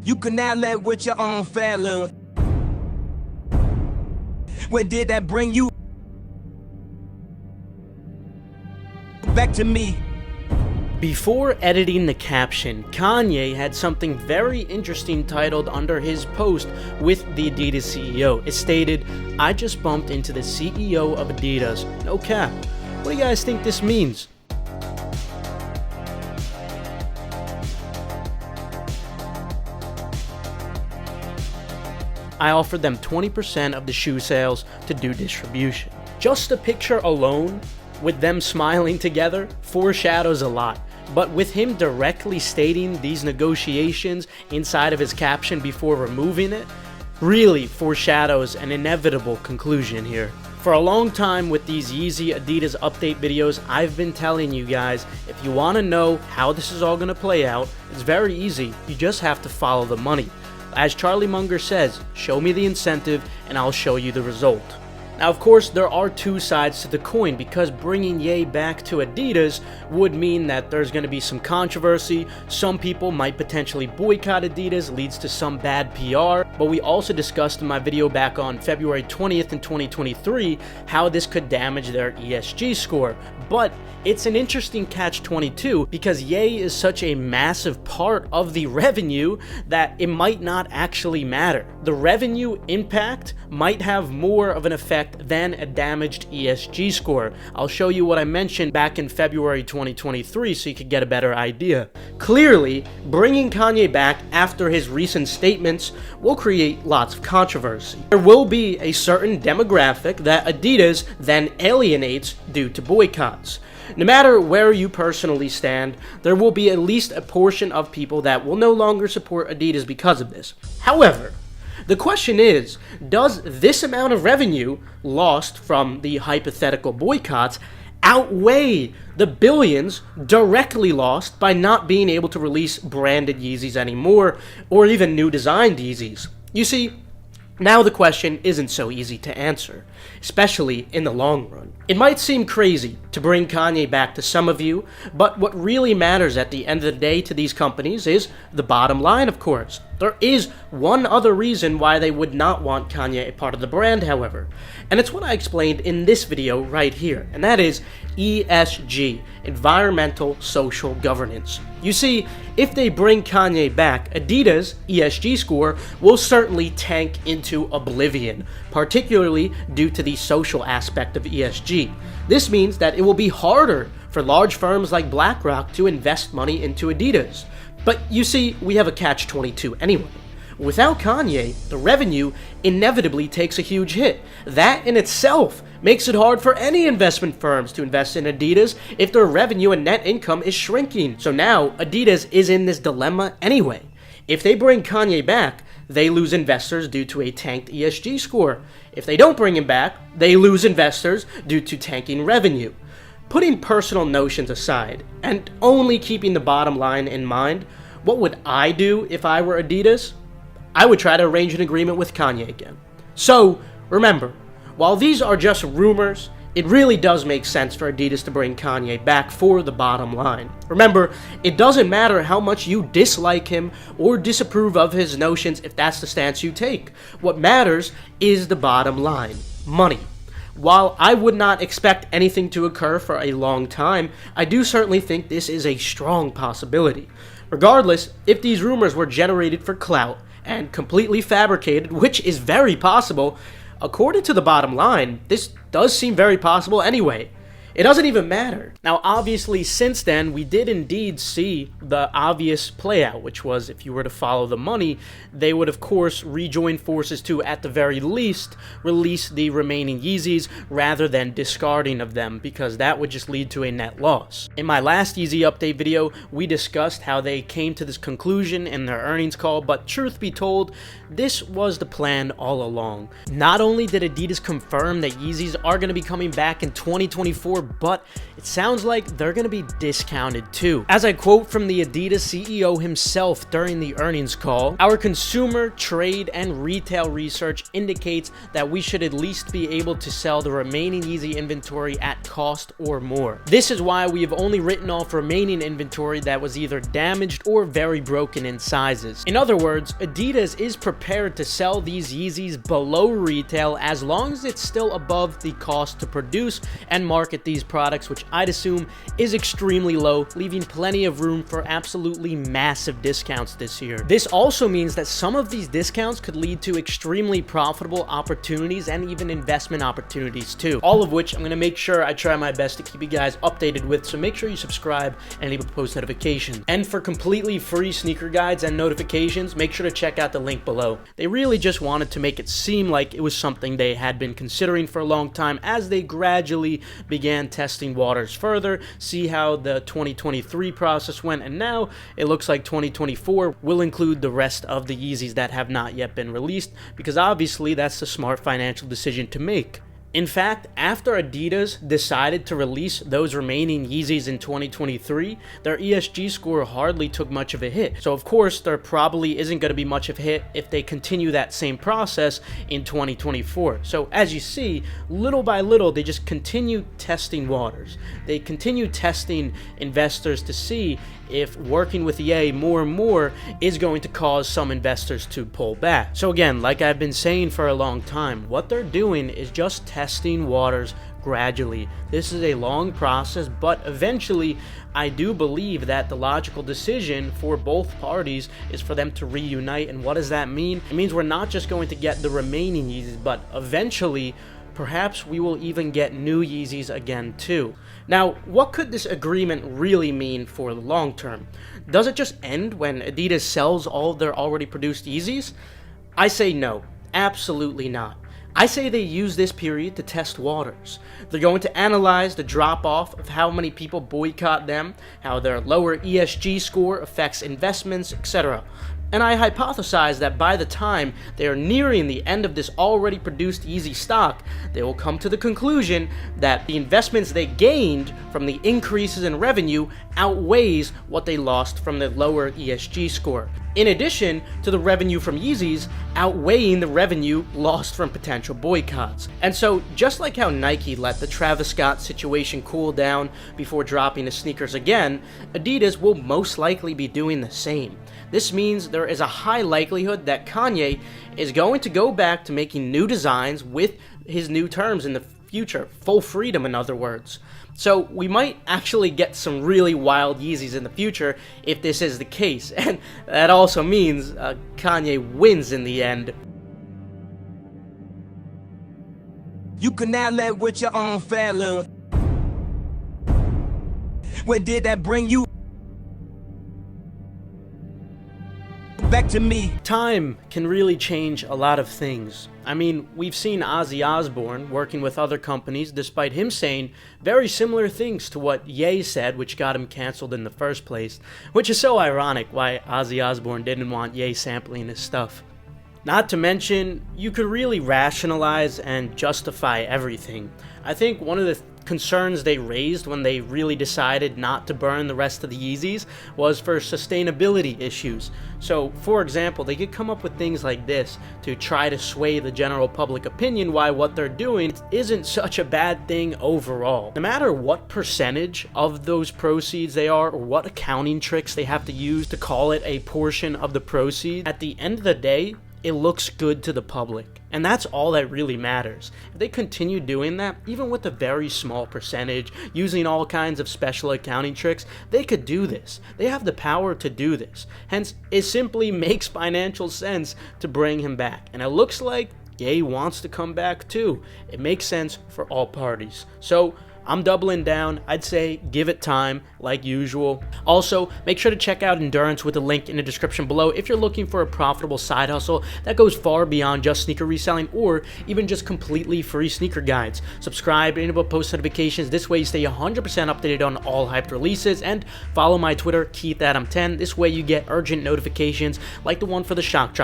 You can now let with your own fella. Where did that bring you? Back to me. Before editing the caption, Kanye had something very interesting titled under his post with the Adidas CEO. It stated, "I just bumped into the CEO of Adidas." No cap. What do you guys think this means? I offered them 20% of the shoe sales to do distribution. Just the picture alone, with them smiling together, foreshadows a lot. But with him directly stating these negotiations inside of his caption before removing it, really foreshadows an inevitable conclusion here. For a long time with these Yeezy Adidas update videos, I've been telling you guys, if you want to know how this is all going to play out, it's very easy. You just have to follow the money. As Charlie Munger says, show me the incentive and I'll show you the result. Now, of course, there are two sides to the coin, because bringing Ye back to Adidas would mean that there's going to be some controversy. Some people might potentially boycott Adidas, leads to some bad PR. But we also discussed in my video back on February 20th in 2023 how this could damage their ESG score. But it's an interesting catch-22 because Ye is such a massive part of the revenue that it might not actually matter. The revenue impact might have more of an effect than a damaged ESG score. I'll show you what I mentioned back in February 2023 so you could get a better idea. Clearly, bringing Kanye back after his recent statements will create lots of controversy. There will be a certain demographic that Adidas then alienates due to boycotts. No matter where you personally stand, there will be at least a portion of people that will no longer support Adidas because of this. However, the question is, does this amount of revenue lost from the hypothetical boycotts outweigh the billions directly lost by not being able to release branded Yeezys anymore, or even new designed Yeezys? You see, now the question isn't so easy to answer, especially in the long run. It might seem crazy to bring Kanye back to some of you, but what really matters at the end of the day to these companies is the bottom line, of course. There is one other reason why they would not want Kanye a part of the brand, however, and it's what I explained in this video right here, and that is ESG, Environmental Social Governance. You see, if they bring Kanye back, Adidas' ESG score will certainly tank into oblivion, particularly due to the social aspect of ESG. This means that it will be harder for large firms like BlackRock to invest money into Adidas. But you see, we have a catch-22 anyway. Without Kanye, the revenue inevitably takes a huge hit. That in itself makes it hard for any investment firms to invest in Adidas if their revenue and net income is shrinking. So now, Adidas is in this dilemma anyway. If they bring Kanye back, they lose investors due to a tanked ESG score. If they don't bring him back, they lose investors due to tanking revenue. Putting personal notions aside, and only keeping the bottom line in mind, what would I do if I were Adidas? I would try to arrange an agreement with Kanye again. So, remember, while these are just rumors, it really does make sense for Adidas to bring Kanye back for the bottom line. Remember, it doesn't matter how much you dislike him or disapprove of his notions if that's the stance you take. What matters is the bottom line, money. While I would not expect anything to occur for a long time, I do certainly think this is a strong possibility. Regardless, if these rumors were generated for clout and completely fabricated, which is very possible, according to the bottom line, this does seem very possible anyway. It doesn't even matter. Now, obviously, since then, we did indeed see the obvious play out, which was if you were to follow the money, they would, of course, rejoin forces to, at the very least, release the remaining Yeezys rather than discarding of them, because that would just lead to a net loss. In my last Yeezy update video, we discussed how they came to this conclusion in their earnings call, but truth be told, this was the plan all along. Not only did Adidas confirm that Yeezys are going to be coming back in 2024 2024, but it sounds like they're going to be discounted too. As I quote from the Adidas CEO himself during the earnings call, "Our consumer, trade, and retail research indicates that we should at least be able to sell the remaining Yeezy inventory at cost or more. This is why we have only written off remaining inventory that was either damaged or very broken in sizes." In other words, Adidas is prepared to sell these Yeezys below retail as long as it's still above the cost to produce and market these products, which I'd assume is extremely low, leaving plenty of room for absolutely massive discounts this year. This also means that some of these discounts could lead to extremely profitable opportunities and even investment opportunities too, all of which I'm going to make sure I try my best to keep you guys updated with, so make sure you subscribe and enable post notifications. And for completely free sneaker guides and notifications, make sure to check out the link below. They really just wanted to make it seem like it was something they had been considering for a long time as they gradually began testing waters further, see how the 2023 process went, and now it looks like 2024 will include the rest of the Yeezys that have not yet been released, because obviously that's the smart financial decision to make. In fact, after Adidas decided to release those remaining Yeezys in 2023, their ESG score hardly took much of a hit. So of course, there probably isn't going to be much of a hit if they continue that same process in 2024. So as you see, little by little, they just continue testing waters. They continue testing investors to see if working with EA more and more is going to cause some investors to pull back. So again, like I've been saying for a long time, what they're doing is just testing waters gradually. This is a long process, but eventually I do believe that the logical decision for both parties is for them to reunite. And what does that mean? It means we're not just going to get the remaining Yeezys, but eventually perhaps we will even get new Yeezys again too. Now, what could this agreement really mean for the long term? Does it just end when Adidas sells all of their already produced Yeezys? I say no, absolutely not. I say they use this period to test waters. They're going to analyze the drop-off of how many people boycott them, how their lower ESG score affects investments, etc. And I hypothesize that by the time they are nearing the end of this already produced Yeezy stock, they will come to the conclusion that the investments they gained from the increases in revenue outweighs what they lost from the lower ESG score, in addition to the revenue from Yeezys outweighing the revenue lost from potential boycotts. And so, just like how Nike let the Travis Scott situation cool down before dropping the sneakers again, Adidas will most likely be doing the same. This means there is a high likelihood that Kanye is going to go back to making new designs with his new terms in the future, full freedom in other words. So we might actually get some really wild Yeezys in the future if this is the case, and that also means Kanye wins in the end. You can now let with your own fella. Where did that bring you? Back to me. Time can really change a lot of things. I mean, we've seen Ozzy Osbourne working with other companies despite him saying very similar things to what Ye said, which got him canceled in the first place, which is so ironic why Ozzy Osbourne didn't want Ye sampling his stuff. Not to mention, you could really rationalize and justify everything. I think one of the concerns they raised when they really decided not to burn the rest of the Yeezys was for sustainability issues. So, for example, they could come up with things like this to try to sway the general public opinion why what they're doing isn't such a bad thing overall. No matter what percentage of those proceeds they are, or what accounting tricks they have to use to call it a portion of the proceeds, at the end of the day, it looks good to the public. And that's all that really matters. If they continue doing that, even with a very small percentage, using all kinds of special accounting tricks, they could do this. They have the power to do this. Hence, it simply makes financial sense to bring him back. And it looks like Ye wants to come back too. It makes sense for all parties. So, I'm doubling down. I'd say give it time, like usual. Also, make sure to check out Endurance with the link in the description below if you're looking for a profitable side hustle that goes far beyond just sneaker reselling or even just completely free sneaker guides. Subscribe, enable post notifications. This way you stay 100% updated on all hyped releases, and follow my Twitter, KeithAdam10. This way you get urgent notifications like the one for the shock drop.